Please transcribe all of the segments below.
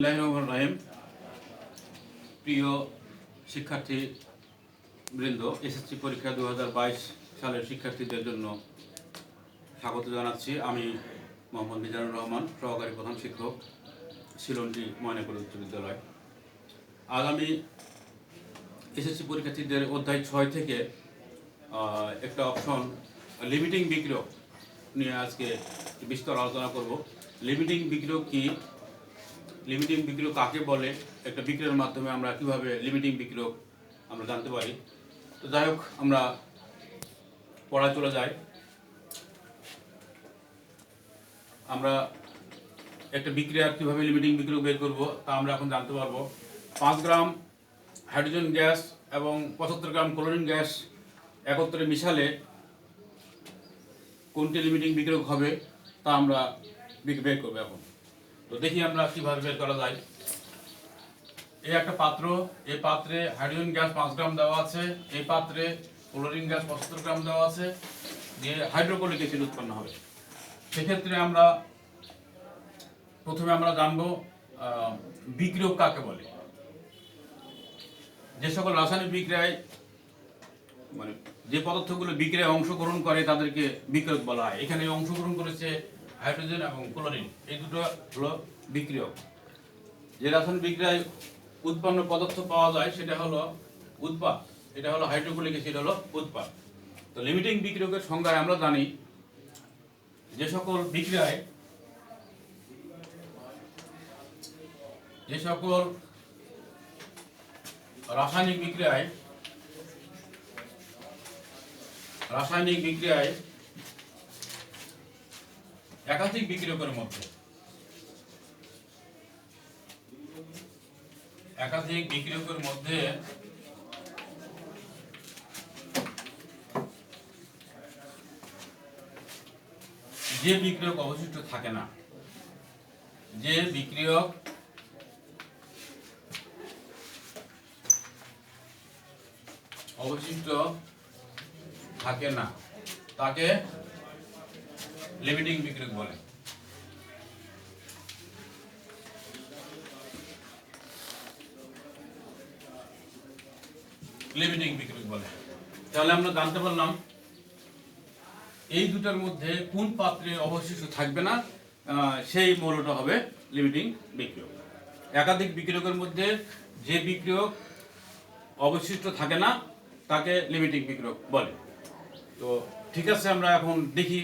রহিম। প্রিয় শিক্ষার্থী বৃন্দ, এসএসসি পরীক্ষা 2022 সালের শিক্ষার্থীদের জন্য স্বাগত জানাচ্ছি। আমি মোহাম্মদ মিজানুর রহমান, সহকারী প্রধান শিক্ষক, শিলংটি ময়নাপুর উচ্চ বিদ্যালয়। আজ আমি এসএসসি পরীক্ষার্থীদের অধ্যায় 6 থেকে একটা অপশন লিমিটিং বিক্রিয়ক নিয়ে আজকে বিস্তর আলোচনা করব। লিমিটিং বিক্রিয়ক কি, লিমিটিং বিক্রিয়ক কাকে বলে, একটা বিক্রিয়ার মাধ্যমে আমরা কিভাবে লিমিটিং বিক্রিয়ক আমরা জানতে পারি। তো যাই হোক, আমরা পড়া চলে যাই। আমরা একটা বিক্রিয়ার কিভাবে লিমিটিং বিক্রিয়ক বের করব তা আমরা এখন জানতে পারবো। 5 গ্রাম হাইড্রোজেন গ্যাস এবং 75 গ্রাম ক্লোরিন গ্যাস একত্রে মিশালে কোনটি লিমিটিং বিক্রিয়ক হবে তা আমরা বের করবো এখন। তো দেখি আমরা কিভাবে বের করা যায়। এই একটা পাত্র, এই পাত্রে হাইড্রোজেন গ্যাস 5 গ্রাম দেওয়া আছে, এই পাত্রে ক্লোরিন গ্যাস 75 গ্রাম দেওয়া আছে, যে হাইড্রোক্লোরিক অ্যাসিড উৎপন্ন হবে। সেক্ষেত্রে আমরা প্রথমে জানবো বিক্রিয়ক কাকে বলে। যে সকল রাসায়নিক বিক্রিয়ায় মানে যে পদার্থগুলো বিক্রিয়ায় অংশগ্রহণ করে তাদেরকে বিক্রিয়ক বলা হয়। এখানে অংশগ্রহণ করেছে হাইড্রোজেন এবং ক্লোরিন, এই দুটো হলো বিক্রিয়ক। যে রাসায়নিক বিক্রিয়ায় উৎপন্ন পদার্থ পাওয়া যায় সেটা হলো উৎপাদ, এটা হলো হাইড্রোক্লোরিক অ্যাসিড হলো উৎপাদ। তো লিমিটিং বিক্রিয়কের সংজ্ঞায় আমরা জানি যে সকল বিক্রিয়ায় রাসায়নিক বিক্রিয়ায় একাধিক বিক্রিয়কের মধ্যে যে বিক্রিয়ক অবশিষ্ট থাকে না, তাকে লিমিটিং বিক্রিয়ক বলে। তাহলে আমরা জানতে পারলাম এই দুটার মধ্যে কোন পাত্রে অবশিষ্ট থাকবে না সেই মৌলটা হবে লিমিটিং বিক্রিয়ক। একাধিক বিক্রিয়কের মধ্যে যে বিক্রিয়ক অবশিষ্ট থাকে না তাকে লিমিটিং বিক্রিয়ক বলে। তো ঠিক আছে, আমরা এখন দেখি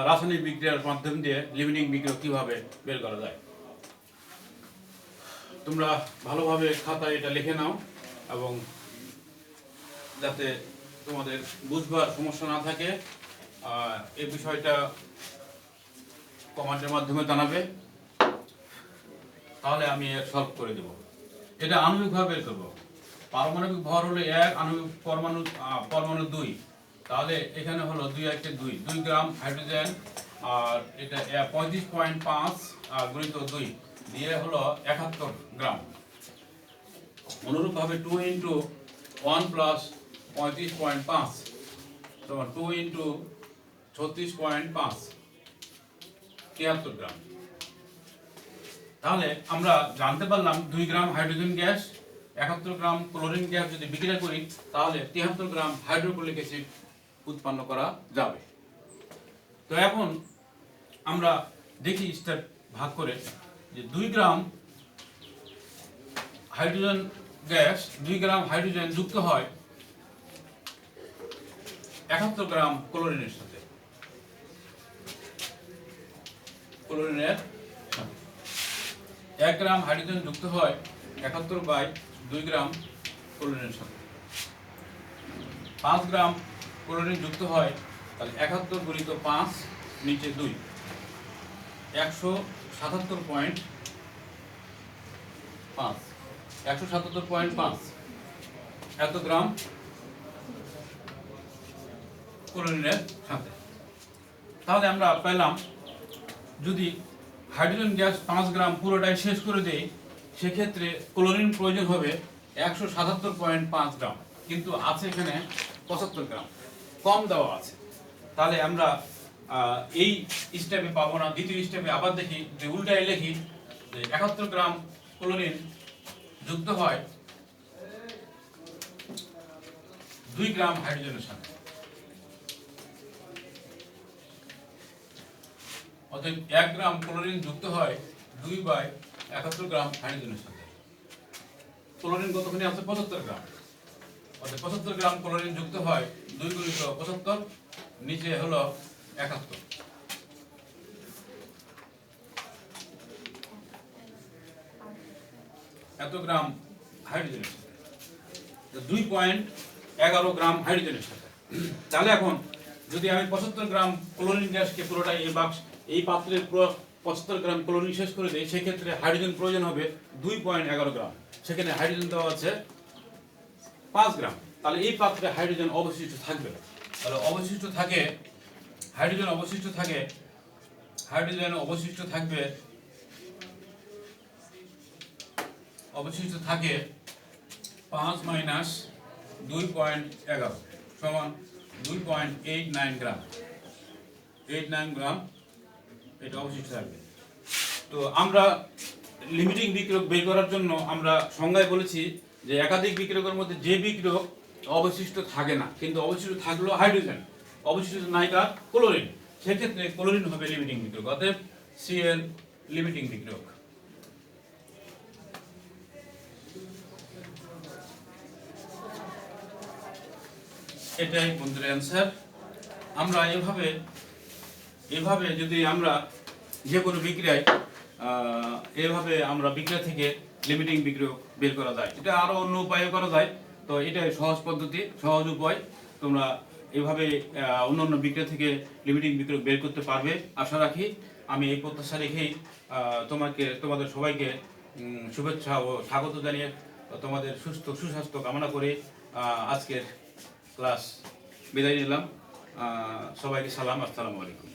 রাসায়নিক বিক্রিয়ার মাধ্যম দিয়ে লিমিটিং বিক্রিয়ক কিভাবে বের করা যায়। তোমরা ভালোভাবে খাতায় এটা লিখে নাও এবং যাতে তোমাদের বুঝবার সমস্যা না থাকে এই বিষয়টা কমেন্টের মাধ্যমে জানাবে, তাহলে আমি এর সলভ করে দেব। এটা আণবিকভাবে বের করব। পারমাণবিক ভর হলো 1, আণবিক পরমাণু 2, তাহলে এখানে হলো 2 × 2 গ্রাম হাইড্রোজেন, আর এটা 35.5 গুণিত 2 দিয়ে হলো 71 গ্রাম। অনুরূপভাবে 2 × 1 + 35.5 সমান 2 × 36.5 73 গ্রাম। তাহলে আমরা জানতে পারলাম 2 গ্রাম হাইড্রোজেন গ্যাস 71 গ্রাম ক্লোরিন গ্যাস যদি বিক্রিয়া করি তাহলে 73 গ্রাম হাইড্রোক্লোরিক অ্যাসিড উৎপন্ন করা যাবে। তো এখন আমরা দেখি স্টেপ ভাগ করে যে 2 গ্রাম হাইড্রোজেন গ্যাস 2 গ্রাম হাইড্রোজেন যুক্ত হয় 71 গ্রাম ক্লোরিনের সাথে। 1 গ্রাম হাইড্রোজেন যুক্ত হয় 71/2 গ্রাম ক্লোরিনের সাথে। 5 গ্রাম ক্লোরিন যুক্ত হয়, তাহলে 71 × 5 নিচে 2 177.5 এত গ্রাম ক্লোরিনের সাথে। তাহলে আমরা পেলাম যদি হাইড্রোজেন গ্যাস 5 গ্রাম পুরোটাই শেষ করে দেই সেক্ষেত্রে ক্লোরিন প্রয়োজন হবে 177.5 গ্রাম, কিন্তু আছে এখানে 75 গ্রাম কম দেওয়া আছে। তাহলে আমরা এই স্টেপে পাবো না। দ্বিতীয় স্টেপে আবার দেখি যে উল্টায় লিখি যে 71 গ্রাম ক্লোরিন যুক্ত হয় 2 গ্রাম হাইড্রোজেনের সাথে। অতএব 1 গ্রাম ক্লোরিন যুক্ত হয় 2/71 গ্রাম হাইড্রোজেনের সাথে। ক্লোরিন কতখানি আছে? 75 গ্রাম। অর্থাৎ 75 গ্রাম ক্লোরিন যুক্ত হয় 2 × 75, নিচে হলো 71। এত গ্রাম হাইড্রোজেনের সাথে 2.11 গ্রাম হাইড্রোজেনের সাথে। তাহলে এখন যদি আমি 75 গ্রাম ক্লোরিন গ্যাসকে পুরোটাই এই পাত্রের পুরো 75 গ্রাম ক্লোরিন শেষ করে দিই, সেক্ষেত্রে হাইড্রোজেন প্রয়োজন হবে 2.11 গ্রাম। সেখানে হাইড্রোজেন দেওয়া আছে 5 গ্রাম। তাহলে এই পাত্রে হাইড্রোজেন অবশিষ্ট থাকবে। তাহলে অবশিষ্ট থাকে হাইড্রোজেন অবশিষ্ট থাকে 5 - 2.11 সমান 2.89 গ্রাম। 89 গ্রাম এটা অবশিষ্ট থাকবে। তো আমরা লিমিটিং বিক্রিয়ক বের করার জন্য আমরা সংজ্ঞায় বলেছি যে একাধিক বিক্রিয়কের মধ্যে যে বিক্রিয়ক অবশিষ্ট থাকে না, কিন্তু অবশিষ্ট থাকলো হাইড্রোজেন, অবশিষ্ট নাই কার? ক্লোরিন। সেক্ষেত্রে ক্লোরিন হবে লিমিটিং বিক্রিয়ক। অতএব Cl লিমিটিং বিক্রিয়ক। এটাই বন্ধুরা অ্যান্সার। আমরা এভাবে যদি আমরা যে কোনো বিক্রিয়ায় এভাবে আমরা বিক্রিয়া থেকে লিমিটিং বিক্রিয়ক বের করা যায়। এটা আরো অন্য উপায়ে করা যায়, তো এটাই সহজ পদ্ধতি, সহজ উপায়। তোমরা এভাবে অন্য বিক্রিয়া থেকে লিমিটিং বিক্রিয়ক বের করতে পারবে আশা রাখি। আমি এই প্রত্যাশা রেখেই তোমাদের সবাইকে শুভেচ্ছা ও স্বাগত জানিয়ে তোমাদের সুস্বাস্থ্য কামনা করে আজকের ক্লাস বিদায় নিলাম। সবাইকে সালাম, আসসালামু আলাইকুম।